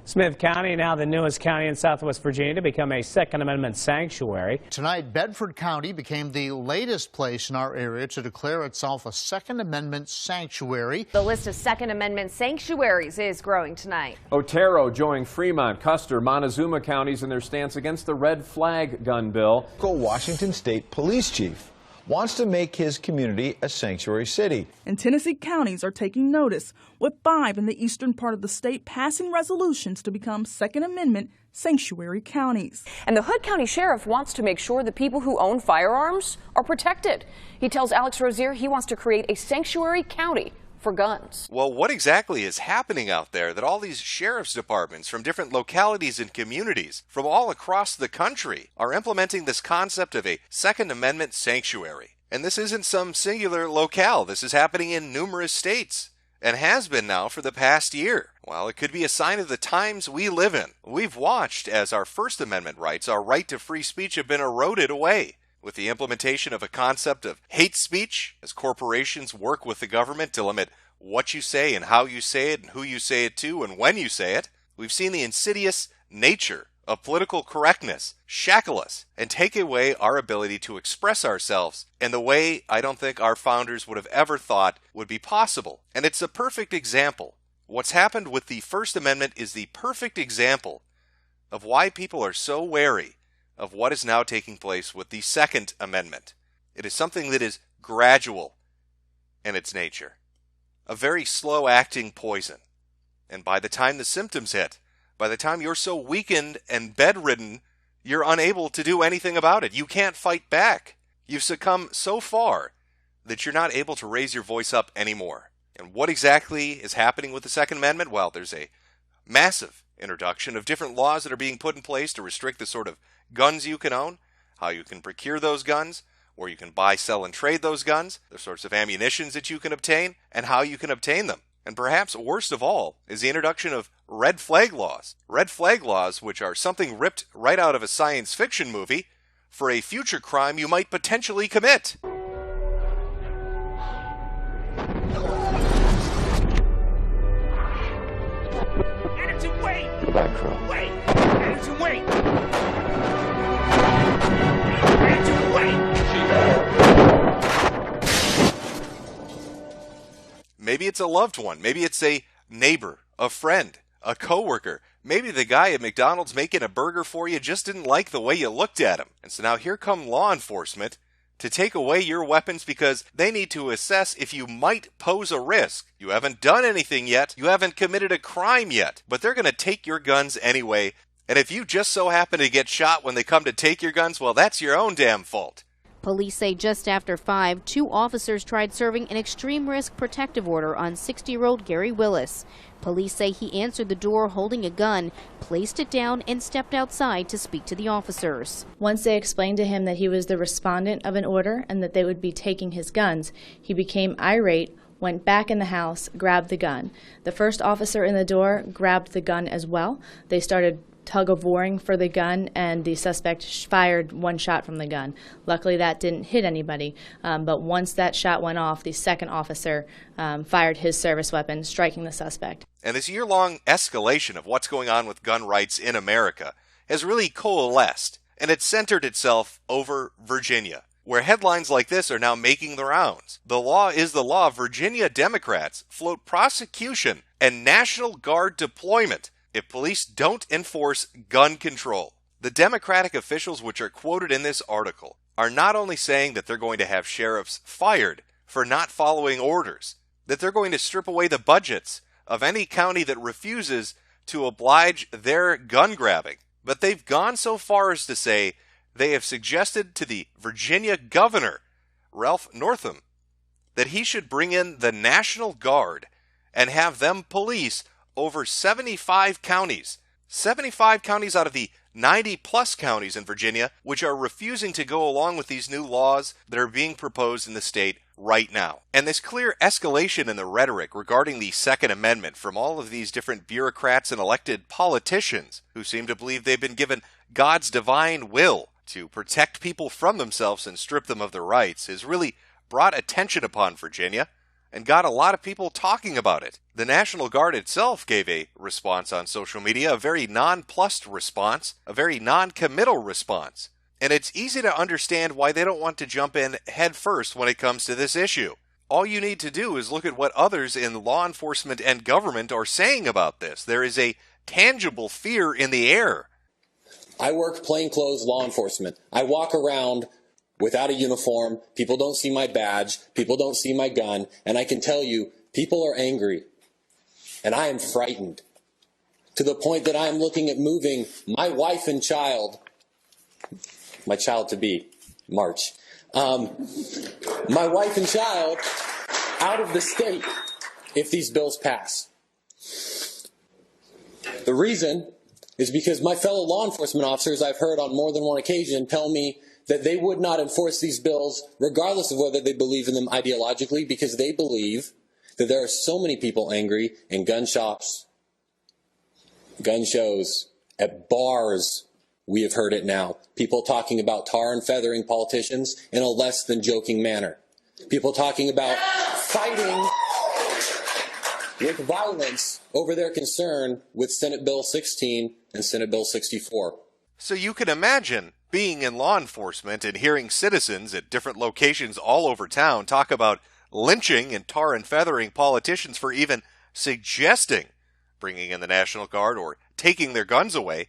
Smith County, now the newest county in Southwest Virginia to become a Second Amendment sanctuary. Tonight, Bedford County became the latest place in our area to declare itself a Second Amendment sanctuary. The list of Second Amendment sanctuaries is growing tonight. Otero joined Fremont, Custer, Montezuma counties in their stance against the red flag gun bill. Washington State Police Chief wants to make his community a sanctuary city. And Tennessee counties are taking notice, with 5 in the eastern part of the state passing resolutions to become Second Amendment sanctuary counties. And the Hood County Sheriff wants to make sure the people who own firearms are protected. He tells Alex Rozier he wants to create a sanctuary county for guns. Well, what exactly is happening out there that all these sheriff's departments from different localities and communities from all across the country are implementing this concept of a Second Amendment sanctuary? And this isn't some singular locale. This is happening in numerous states and has been now for the past year. Well, it could be a sign of the times we live in. We've watched as our First Amendment rights, our right to free speech, have been eroded away with the implementation of a concept of hate speech as corporations work with the government to limit what you say and how you say it and who you say it to and when you say it. We've seen the insidious nature of political correctness shackle us and take away our ability to express ourselves in the way I don't think our founders would have ever thought would be possible. And it's a perfect example. What's happened with the First Amendment is the perfect example of why people are so wary of what is now taking place with the Second Amendment. It is something that is gradual in its nature, a very slow-acting poison. And by the time the symptoms hit, by the time you're so weakened and bedridden, you're unable to do anything about it. You can't fight back. You've succumbed so far that you're not able to raise your voice up anymore. And what exactly is happening with the Second Amendment? Well, there's a massive introduction of different laws that are being put in place to restrict the sort of guns you can own, how you can procure those guns, where you can buy, sell, and trade those guns, the sorts of ammunitions that you can obtain, and how you can obtain them. And perhaps worst of all is the introduction of red flag laws. Red flag laws, which are something ripped right out of a science fiction movie for a future crime you might potentially commit. Anderson, wait! The back row. Wait! Anderson, wait! Anderson, wait! Maybe it's a loved one. Maybe it's a neighbor, a friend, a coworker. Maybe the guy at McDonald's making a burger for you just didn't like the way you looked at him. And so now here come law enforcement to take away your weapons because they need to assess if you might pose a risk. You haven't done anything yet. You haven't committed a crime yet. But they're going to take your guns anyway. And if you just so happen to get shot when they come to take your guns, well, that's your own damn fault. Police say just after 5, 2 officers tried serving an extreme risk protective order on 60-year-old Gary Willis. Police say he answered the door holding a gun, placed it down, and stepped outside to speak to the officers. Once they explained to him that he was the respondent of an order and that they would be taking his guns, he became irate, went back in the house, grabbed the gun. The first officer in the door grabbed the gun as well. They started tug-of-warring for the gun, and the suspect fired 1 shot from the gun. Luckily, that didn't hit anybody, but once that shot went off, the second officer fired his service weapon, striking the suspect. And this year-long escalation of what's going on with gun rights in America has really coalesced, and it's centered itself over Virginia, where headlines like this are now making the rounds. The law is the law. Virginia Democrats float prosecution and National Guard deployment if police don't enforce gun control. The Democratic officials which are quoted in this article are not only saying that they're going to have sheriffs fired for not following orders, that they're going to strip away the budgets of any county that refuses to oblige their gun grabbing, but they've gone so far as to say they have suggested to the Virginia governor, Ralph Northam, that he should bring in the National Guard and have them police over 75 counties. 75 counties out of the 90-plus counties in Virginia, which are refusing to go along with these new laws that are being proposed in the state right now. And this clear escalation in the rhetoric regarding the Second Amendment from all of these different bureaucrats and elected politicians who seem to believe they've been given God's divine will to protect people from themselves and strip them of their rights has really brought attention upon Virginia. and got a lot of people talking about it. The National Guard itself gave a response on social media, a very nonplussed response, a very non-committal response. And it's easy to understand why they don't want to jump in head first when it comes to this issue. All you need to do is look at what others in law enforcement and government are saying about this. There is a tangible fear in the air. I work plainclothes law enforcement. I walk around without a uniform. People don't see my badge. People don't see my gun. And I can tell you, people are angry. And I am frightened to the point that I am looking at moving my wife and child, my child to be, March, my wife and child out of the state if these bills pass. The reason is because my fellow law enforcement officers, I've heard on more than one occasion, tell me that they would not enforce these bills regardless of whether they believe in them ideologically, because they believe that there are so many people angry in gun shops, gun shows, at bars. We have heard it now. People talking about tar and feathering politicians in a less than joking manner. People talking about fighting with violence over their concern with Senate Bill 16 and Senate Bill 64. So you can imagine being in law enforcement and hearing citizens at different locations all over town talk about lynching and tar and feathering politicians for even suggesting bringing in the National Guard or taking their guns away.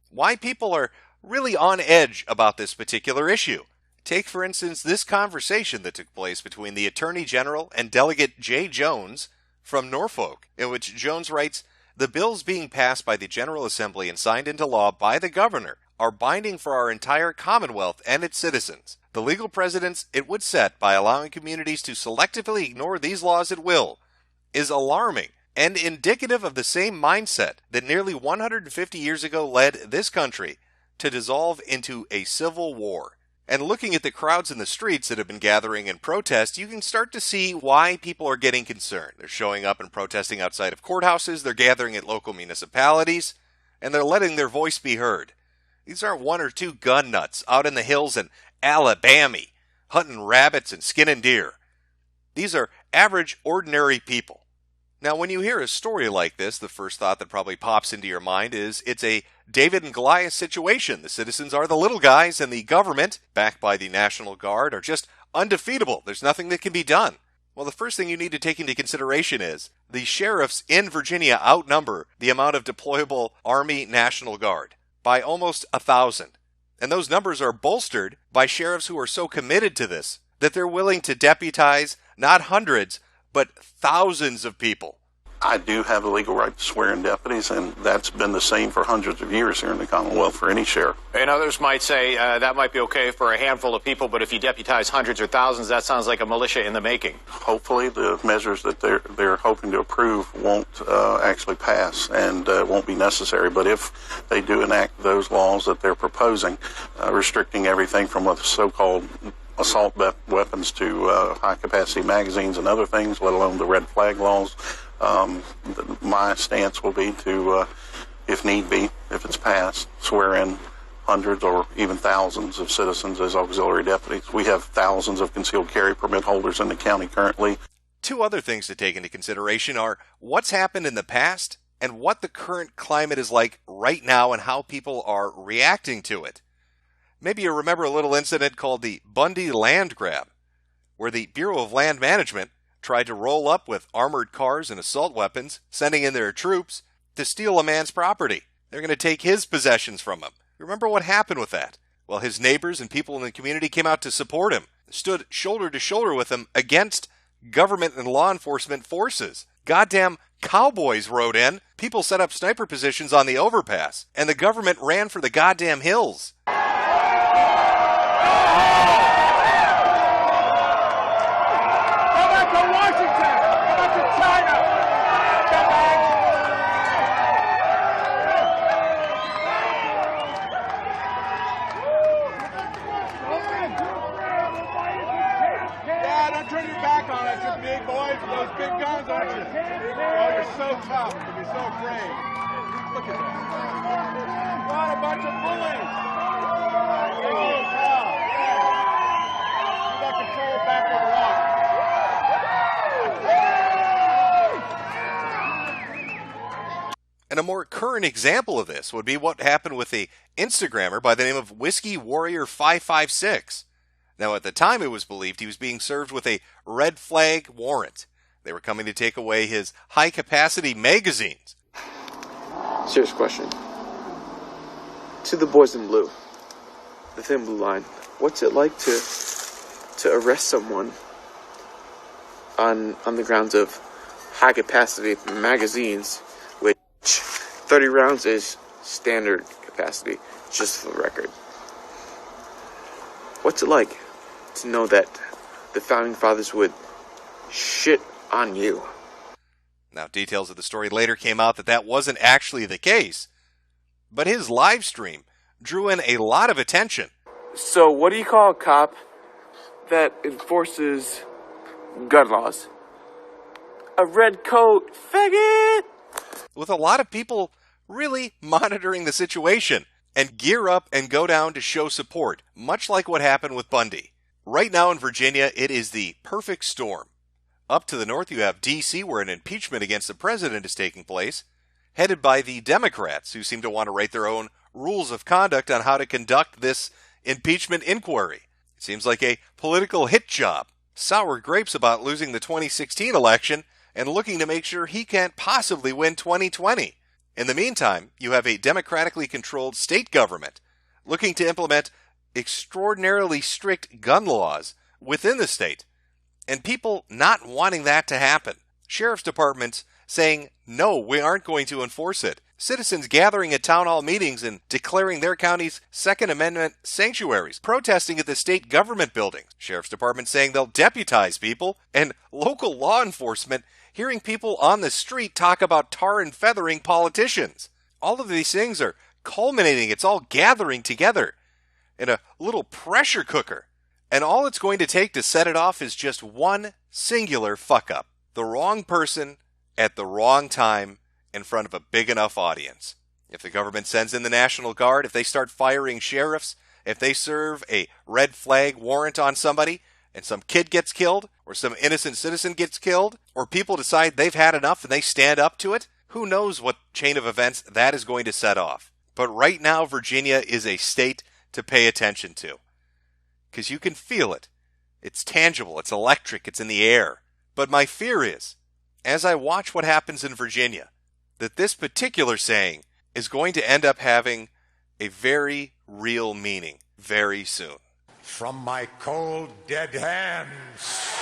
Why people are really on edge about this particular issue. Take, for instance, this conversation that took place between the Attorney General and Delegate Jay Jones from Norfolk, in which Jones writes, "The bills being passed by the General Assembly and signed into law by the governor are binding for our entire Commonwealth and its citizens. The legal precedents it would set by allowing communities to selectively ignore these laws at will is alarming and indicative of the same mindset that nearly 150 years ago led this country to dissolve into a civil war." And looking at the crowds in the streets that have been gathering in protest, you can start to see why people are getting concerned. They're showing up and protesting outside of courthouses, they're gathering at local municipalities, and they're letting their voice be heard. These aren't one or two gun nuts out in the hills in Alabama, hunting rabbits and skinning deer. These are average, ordinary people. Now, when you hear a story like this, the first thought that probably pops into your mind is it's a David and Goliath situation. The citizens are the little guys, and the government, backed by the National Guard, are just undefeatable. There's nothing that can be done. Well, the first thing you need to take into consideration is the sheriffs in Virginia outnumber the amount of deployable Army National Guard by almost 1,000. And those numbers are bolstered by sheriffs who are so committed to this that they're willing to deputize not hundreds, but thousands of people. I do have the legal right to swear in deputies, and that's been the same for hundreds of years here in the Commonwealth for any sheriff. And others might say that might be okay for a handful of people, but if you deputize hundreds or thousands, that sounds like a militia in the making. Hopefully the measures that they're hoping to approve won't actually pass and won't be necessary. But if they do enact those laws that they're proposing, restricting everything from the so-called assault weapons to high-capacity magazines and other things, let alone the red flag laws, my stance will be to, if need be, if it's passed, swear in hundreds or even thousands of citizens as auxiliary deputies. We have thousands of concealed carry permit holders in the county currently. Two other things to take into consideration are what's happened in the past and what the current climate is like right now and how people are reacting to it. Maybe you remember a little incident called the Bundy land grab, where the Bureau of Land Management tried to roll up with armored cars and assault weapons, sending in their troops to steal a man's property. They're going to take his possessions from him. Remember what happened with that? Well, his neighbors and people in the community came out to support him, stood shoulder to shoulder with him against government and law enforcement forces. Goddamn cowboys rode in, people set up sniper positions on the overpass, and the government ran for the goddamn hills. And a more current example of this would be what happened with a Instagrammer by the name of Whiskey Warrior 556. Now, at the time, it was believed he was being served with a red flag warrant. They were coming to take away his high-capacity magazines. Serious question. To the boys in blue, the thin blue line, what's it like to arrest someone on the grounds of high-capacity magazines, which 30 rounds is standard capacity, just for the record? What's it like to know that the Founding Fathers would shit on you? Now, details of the story later came out that wasn't actually the case, but his live stream drew in a lot of attention. So what do you call a cop that enforces gun laws? A red coat faggot! With a lot of people really monitoring the situation and gear up and go down to show support, much like what happened with Bundy. Right now in Virginia, it is the perfect storm. Up to the north, you have D.C., where an impeachment against the president is taking place, headed by the Democrats, who seem to want to write their own rules of conduct on how to conduct this impeachment inquiry. It seems like a political hit job. Sour grapes about losing the 2016 election and looking to make sure he can't possibly win 2020. In the meantime, you have a democratically controlled state government looking to implement extraordinarily strict gun laws within the state, and people not wanting that to happen. Sheriff's departments saying, no, we aren't going to enforce it. Citizens gathering at town hall meetings and declaring their county's Second Amendment sanctuaries, protesting at the state government buildings. Sheriff's department saying they'll deputize people, and local law enforcement hearing people on the street talk about tar and feathering politicians. All of these things are culminating. It's all gathering together in a little pressure cooker. And all it's going to take to set it off is just one singular fuck-up. The wrong person at the wrong time in front of a big enough audience. If the government sends in the National Guard, if they start firing sheriffs, if they serve a red flag warrant on somebody, and some kid gets killed, or some innocent citizen gets killed, or people decide they've had enough and they stand up to it, who knows what chain of events that is going to set off. But right now, Virginia is a state to pay attention to. Because you can feel it. It's tangible, it's electric, it's in the air. But my fear is, as I watch what happens in Virginia, that this particular saying is going to end up having a very real meaning very soon. From my cold, dead hands.